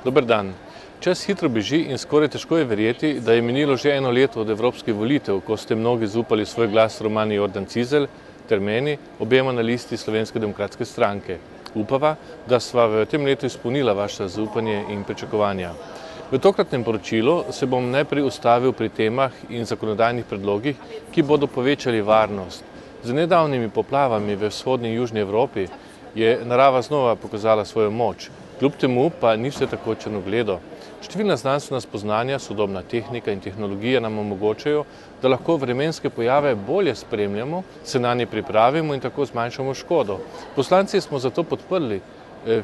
Dober dan. Čas hitro beži in skoraj težko je verjeti, da je minilo že eno leto od evropskih volitev, ko ste mnogi zaupali svoj glas Romani Jordan Cizelj ter meni, obema na listi Slovenske demokratske stranke. Upava, da sva v tem letu izpolnila vaše zaupanje in pričakovanja. V tokratnem poročilu se bom najprej ustavil pri temah in zakonodajnih predlogih, ki bodo povečali varnost. Z nedavnimi poplavami v vzhodni in južni Evropi je narava znova pokazala svojo moč. Kljub temu pa ni vse tako črnogledo. Številna znanstvena spoznanja, sodobna tehnika in tehnologija nam omogočajo, da lahko vremenske pojave bolje spremljamo, se nanje pripravimo in tako zmanjšamo škodo. Poslanci smo zato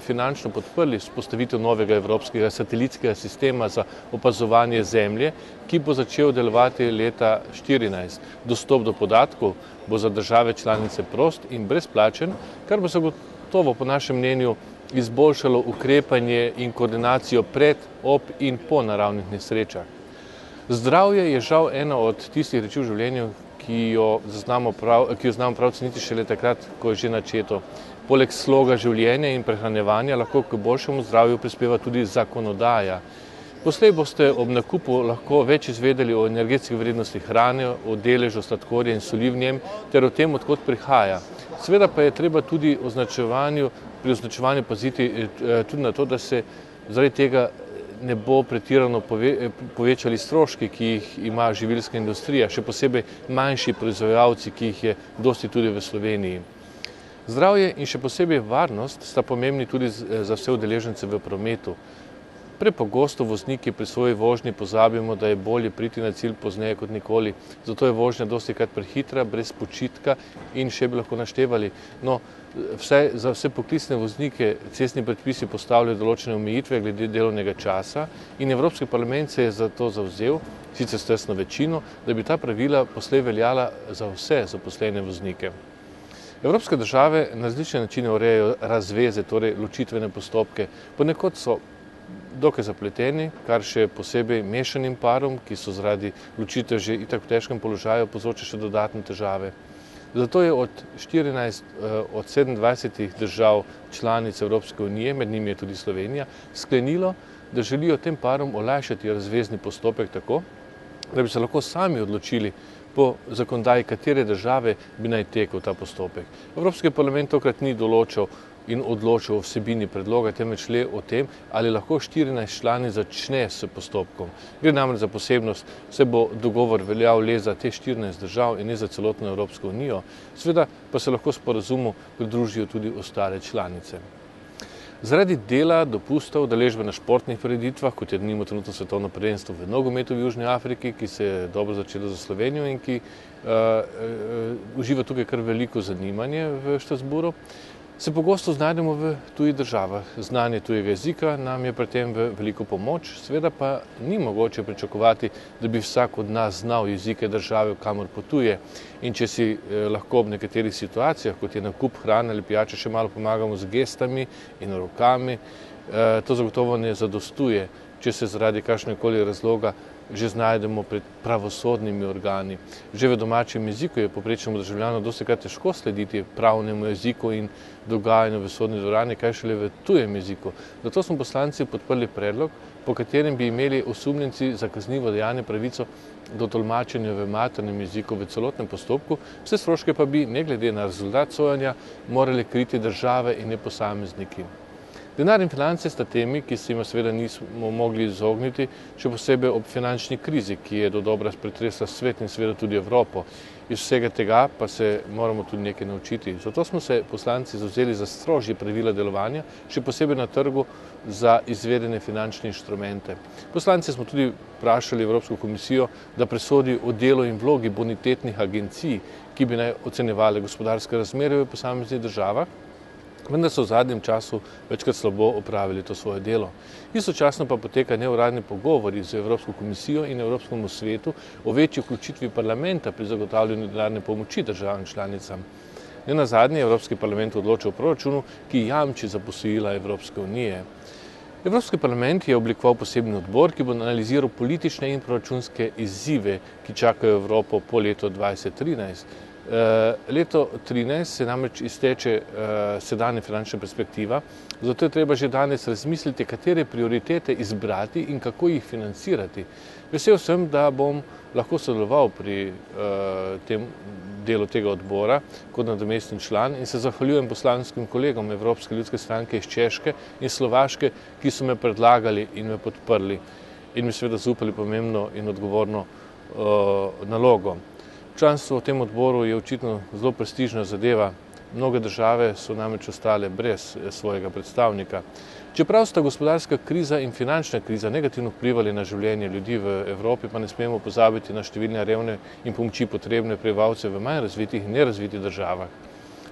finančno podprli vzpostavitev novega evropskega satelitskega sistema za opazovanje Zemlje, ki bo začel delovati leta 2014. Dostop do podatkov bo za države članice prost in brezplačen, kar bo zagotovo po našem mnenju izboljšalo ukrepanje in koordinacijo pred, ob in po naravnih nesrečah. Zdravje je žal ena od tistih reči v življenju, ki jo znamo prav ceniti šele takrat, ko je že načeto. Poleg sloga življenja in prehranjevanja lahko k boljšemu zdravju prispeva tudi zakonodaja. Poslej boste ob nakupu lahko več izvedeli o energetskih vrednosti hrane, o deležu sladkorja in soli v njem ter o tem, odkot prihaja. Seveda pa je treba tudi pri označevanju paziti tudi na to, da se zaradi tega ne bo pretirano povečali stroški, ki jih ima živilska industrija, še posebej manjši proizvajalci, ki jih je dosti tudi v Sloveniji. Zdravje in še posebej varnost sta pomembni tudi za vse udeležence v prometu. Prepogosto vozniki pri svoji vožnji pozabimo, da je bolje priti na cilj pozneje kot nikoli. Zato je vožnja dostikrat prehitra, brez počitka in še bi lahko naštevali. No, za vse poklicne voznike cestni predpisi postavljajo določene omejitve glede delovnega časa in Evropski parlament se je za to zavzel, sicer s tesno večino, da bi ta pravila poslej veljala za vse zaposlene voznike. Evropske države na različne načine urejajo razveze, torej ločitvene postopke. Ponekod so dokaj zapleteni, kar še posebej mešanim parom, ki so zaradi ločitev že itak v težkem položaju, povzroča še dodatne težave. Zato je od 27 držav članic Evropske unije, med njimi je tudi Slovenija, sklenilo, da želijo tem parom olajšati razvezni postopek tako, da bi se lahko sami odločili po zakonodaji, katere države bi naj tekel ta postopek. Evropski parlament tokrat ni določal in odločil o vsebini predloga, temveč le o tem, ali lahko 14 članic začne s postopkom. Gre namreč za posebnost, saj bo dogovor veljal le za te 14 držav in ne za celotno Evropsko unijo, seveda pa se lahko sporazumu pridružijo tudi ostale članice. Zaradi dela, dopustov, udeležbe na športnih prireditvah, kot je denimo trenutno svetovno prvenstvo v nogometu v Južni Afriki, ki se je dobro začelo za Slovenijo in ki uživa tukaj kar veliko zanimanje v Strasbourgu, se pogosto znajdemo v tujih državah. Znanje tujega jezika nam je pri tem v veliko pomoč, seveda pa ni mogoče pričakovati, da bi vsak od nas znal jezike države, kamor potuje. In če si lahko ob nekaterih situacijah, kot je nakup hrane ali pijače, še malo pomagamo z gestami in rokami, to zagotovo ne zadostuje, če se zaradi kakšnegakoli razloga že znajdemo pred pravosodnimi organi. Že v domačem jeziku je povprečnemu državljanu dostikrat težko slediti pravnemu jeziku in dogajanju v sodni dvorani, kaj šele v tujem jeziku. Zato smo poslanci podprli predlog, po katerem bi imeli osumljenci za kaznivo dejanje pravico do tolmačenja v maternem jeziku v celotnem postopku, vse stroške pa bi, ne glede na rezultat sojenja, morali kriti države in ne posamezniki. Denar in finance sta temi, ki se jima seveda nismo mogli izogniti, še posebej ob finančni krizi, ki je dodobra pretresla svet in seveda tudi Evropo. Iz vsega tega pa se moramo tudi nekaj naučiti. Zato smo se poslanci zavzeli za strožje pravila delovanja, še posebej na trgu za izvedene finančne inštrumente. Poslanci smo tudi vprašali Evropsko komisijo, da presodi o delu in vlogi bonitetnih agencij, ki bi naj ocenjevale gospodarske razmere v posameznih državah, vendar so v zadnjem času večkrat slabo opravili to svoje delo. Istočasno pa poteka neuradni pogovori z Evropsko komisijo in Evropskemu svetu o večji vključitvi parlamenta pri zagotavljanju denarne pomoči državam članicam. Nenazadnje je Evropski parlament odločil o proračunu, ki jamči za posojila Evropske unije. Evropski parlament je oblikoval posebni odbor, ki bo analiziral politične in proračunske izzive, ki čakajo Evropo po letu 2013. Leto 2013 se namreč izteče sedanja finančna perspektiva, zato je treba že danes razmisliti, katere prioritete izbrati in kako jih financirati. Vesel sem, da bom lahko sodeloval pri tem delu tega odbora kot nadomestni član in se zahvaljujem poslanskim kolegom Evropske ljudske stranke iz Češke in Slovaške, ki so me predlagali in me podprli in mi seveda zaupali pomembno in odgovorno nalogo. Članstvo v tem odboru je očitno zelo prestižna zadeva. Mnoge države so namreč ostale brez svojega predstavnika. Čeprav sta gospodarska kriza in finančna kriza negativno vplivali na življenje ljudi v Evropi, pa ne smemo pozabiti na številne revne in pomoči potrebne prebivalce v manj razvitih in nerazvitih državah.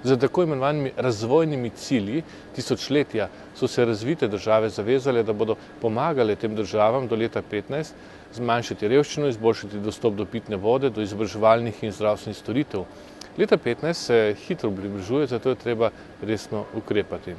Za tako imenovanimi razvojnimi cilji tisočletja so se razvite države zavezale, da bodo pomagale tem državam do leta 2015 zmanjšati revščino, izboljšati dostop do pitne vode, do izobraževalnih in zdravstvenih storitev. Leta 2015 se hitro približuje, zato je treba resno ukrepati.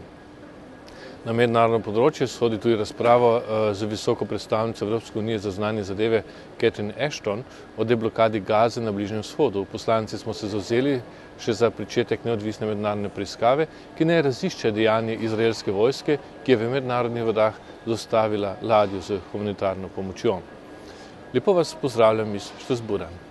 Na mednarodno področje sodi tudi razprava z visoko predstavnico Evropske unije za zunanje zadeve Catherine Ashton o deblokadi Gaze na Bližnjem vzhodu. Poslanci smo se zavzeli še za pričetek neodvisne mednarodne preiskave, ki naj razišče dejanje izraelske vojske, ki je v mednarodnih vodah zaustavila ladjo z humanitarno pomočjo. Lepo vas pozdravljam iz Strasbourga.